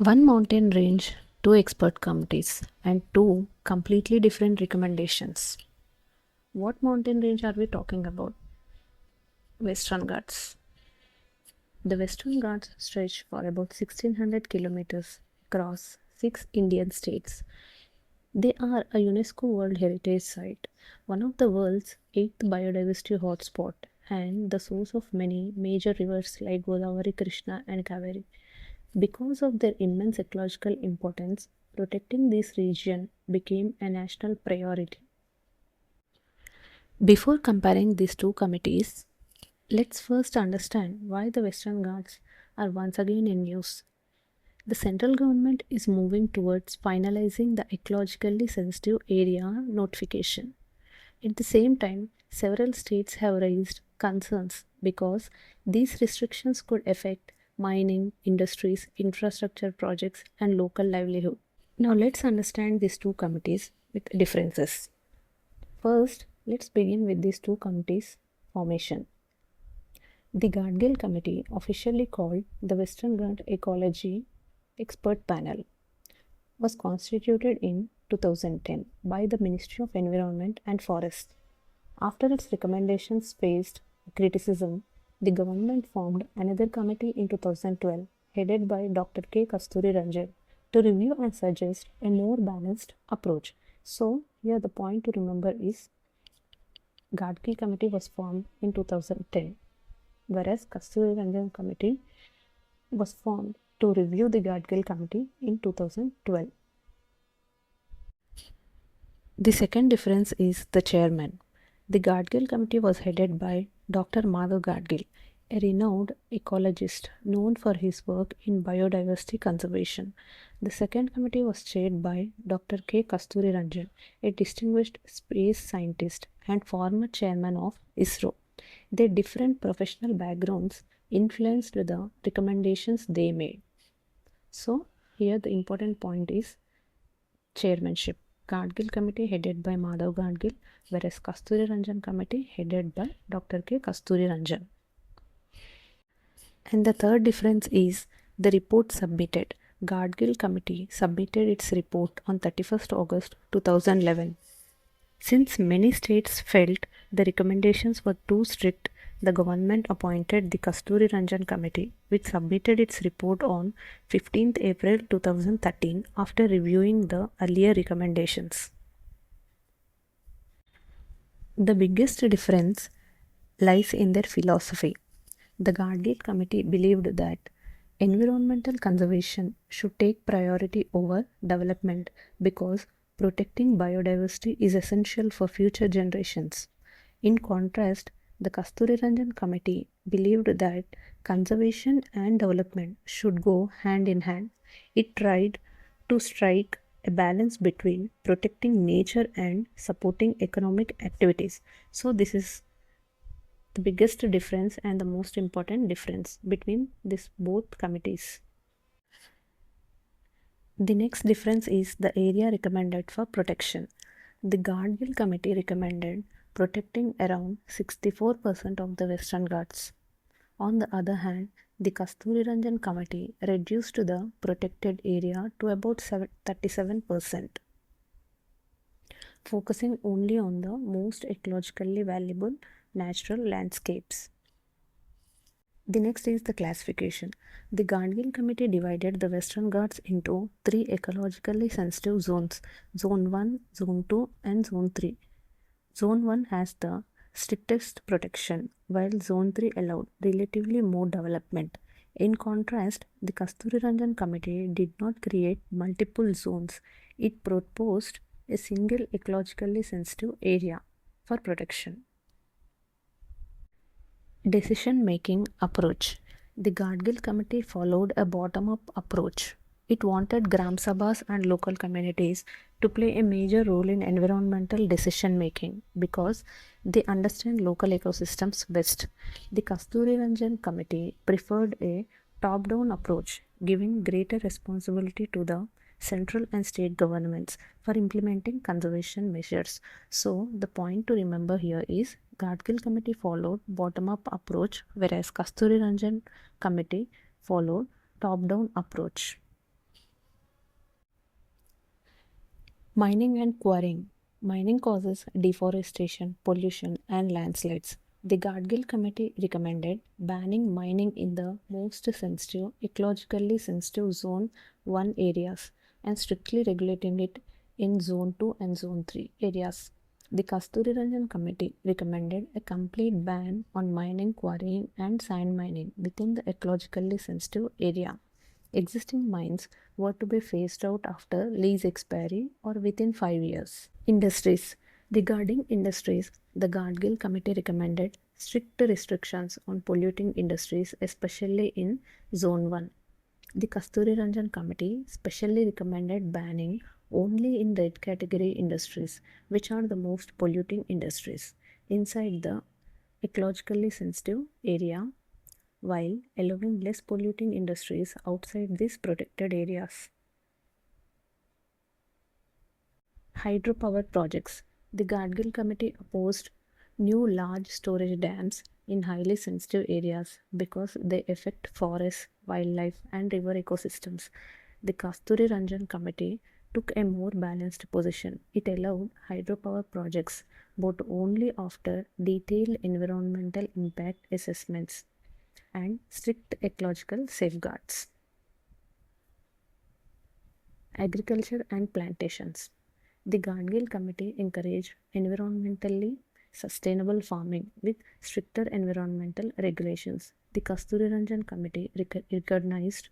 One mountain range, two expert committees, and two completely different recommendations. What mountain range are we talking about? Western Ghats. The Western Ghats stretch for about 1600 kilometers across 6 Indian states. They are a UNESCO World Heritage Site, one of the world's 8th biodiversity hotspot, and the source of many major rivers like Godavari, Krishna, and Kaveri. Because of their immense ecological importance, protecting this region became a national priority. Before comparing these two committees, let's first understand why the Western Ghats are once again in news. The central government is moving towards finalizing the ecologically sensitive area notification. At the same time, several states have raised concerns because these restrictions could affect mining, industries, infrastructure projects, and local livelihood. Now, let's understand these two committees with differences. First, let's begin with these two committees' formation. The GADGIL Committee, officially called the Western Ghats Ecology Expert Panel, was constituted in 2010 by the Ministry of Environment and Forests. After its recommendations faced criticism, the government formed another committee in 2012, headed by Dr. Kasturirangan, to review and suggest a more balanced approach. So, here the point to remember is GADGIL Committee was formed in 2010, whereas Kasturirangan Committee was formed to review the GADGIL Committee in 2012. The second difference is the chairman. The GADGIL Committee was headed by Dr. Madhav Gadgil, a renowned ecologist known for his work in biodiversity conservation. The second committee was chaired by Dr. Kasturirangan, a distinguished space scientist and former chairman of ISRO. Their different professional backgrounds influenced the recommendations they made. So, here the important point is chairmanship. GADGIL Committee headed by Madhav Gadgil, whereas Kasturirangan Committee headed by Dr. Kasturirangan. And the third difference is the report submitted. GADGIL Committee submitted its report on 31st August 2011. Since many states felt the recommendations were too strict, the government appointed the Kasturirangan Committee, which submitted its report on 15th April 2013 after reviewing the earlier recommendations. The biggest difference lies in their philosophy. The GADGIL Committee believed that environmental conservation should take priority over development because protecting biodiversity is essential for future generations. In contrast, the Kasturirangan Committee believed that conservation and development should go hand in hand. It tried to strike a balance between protecting nature and supporting economic activities. So, this is the biggest difference and the most important difference between these both committees. The next difference is the area recommended for protection. The GADGIL Committee recommended protecting around 64% of the Western Ghats. On the other hand, the Kasturirangan Committee reduced the protected area to about 37%, focusing only on the most ecologically valuable natural landscapes. The next is the classification. The GADGIL Committee divided the Western Ghats into 3 ecologically sensitive zones: Zone 1, Zone 2, and Zone 3. Zone 1 has the strictest protection, while Zone 3 allowed relatively more development. In contrast, the Kasturirangan Committee did not create multiple zones. It proposed a single ecologically sensitive area for protection. Decision-making approach. The GADGIL Committee followed a bottom-up approach. It wanted Gram Sabhas and local communities to play a major role in environmental decision-making because they understand local ecosystems best. The Kasturirangan Committee preferred a top-down approach, giving greater responsibility to the central and state governments for implementing conservation measures. So, the point to remember here is GADGIL Committee followed bottom-up approach, whereas Kasturirangan Committee followed top-down approach. Mining and quarrying. Mining causes deforestation, pollution, and landslides. The Gadgil Committee recommended banning mining in the most sensitive, ecologically sensitive Zone 1 areas and strictly regulating it in Zone 2 and Zone 3 areas. The Kasturirangan Committee recommended a complete ban on mining, quarrying, and sand mining within the ecologically sensitive area. Existing mines were to be phased out after lease expiry or within 5 years. Industries. Regarding industries, the Gadgil Committee recommended strict restrictions on polluting industries, especially in Zone 1. The Kasturirangan Committee specially recommended banning only in red category industries, which are the most polluting industries, inside the ecologically sensitive area, while allowing less polluting industries outside these protected areas. Hydropower projects. The Gadgil Committee opposed new large storage dams in highly sensitive areas because they affect forests, wildlife, and river ecosystems. The Kasturirangan Committee took a more balanced position. It allowed hydropower projects, but only after detailed environmental impact assessments and strict ecological safeguards. Agriculture and plantations. The Gadgil Committee encouraged environmentally sustainable farming with stricter environmental regulations. The Kasturirangan Committee recognized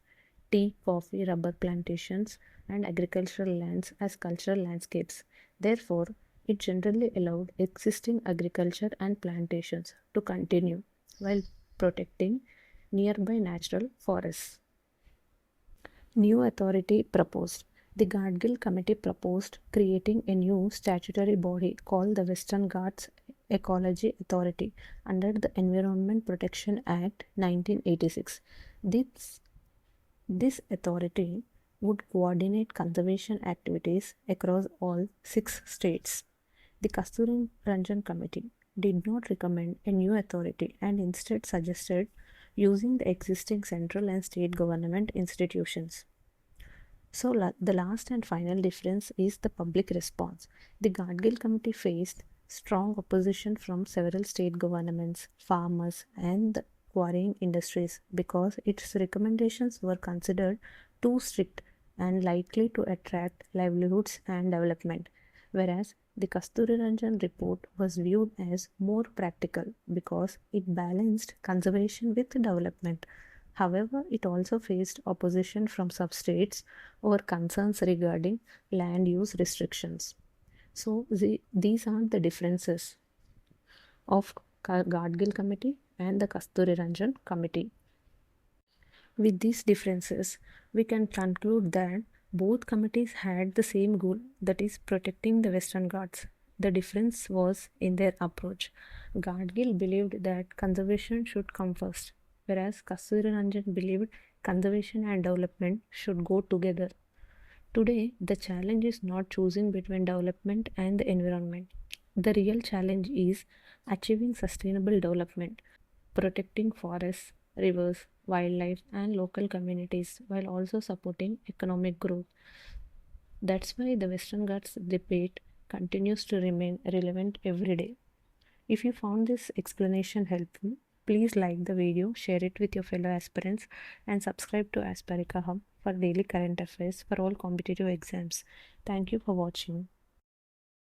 tea, coffee, rubber plantations, and agricultural lands as cultural landscapes. Therefore, it generally allowed existing agriculture and plantations to continue while protecting nearby natural forests. New authority proposed. The Gadgil Committee proposed creating a new statutory body called the Western Ghats Ecology Authority under the Environment Protection Act 1986. This authority would coordinate conservation activities across all 6 states. The Kasturirangan Committee did not recommend a new authority and instead suggested using the existing central and state government institutions. So, the last and final difference is the public response. The Gadgil Committee faced strong opposition from several state governments, farmers, and the quarrying industries because its recommendations were considered too strict and likely to attract livelihoods and development, whereas the Kasturiranjan report was viewed as more practical because it balanced conservation with development. However, it also faced opposition from substates over concerns regarding land use restrictions. So, these are the differences of Gadgil Committee and the Kasturiranjan Committee. With these differences, we can conclude that both committees had the same goal, that is, protecting the Western Ghats. The difference was in their approach. Gadgil believed that conservation should come first, whereas Kasturiranjan believed conservation and development should go together. Today, the challenge is not choosing between development and the environment. The real challenge is achieving sustainable development, protecting forests, rivers, wildlife, and local communities while also supporting economic growth. That's why the Western Ghats debate continues to remain relevant every day. If you found this explanation helpful, please like the video, share it with your fellow aspirants, and subscribe to Aspirica Hub for daily current affairs for all competitive exams. Thank you for watching.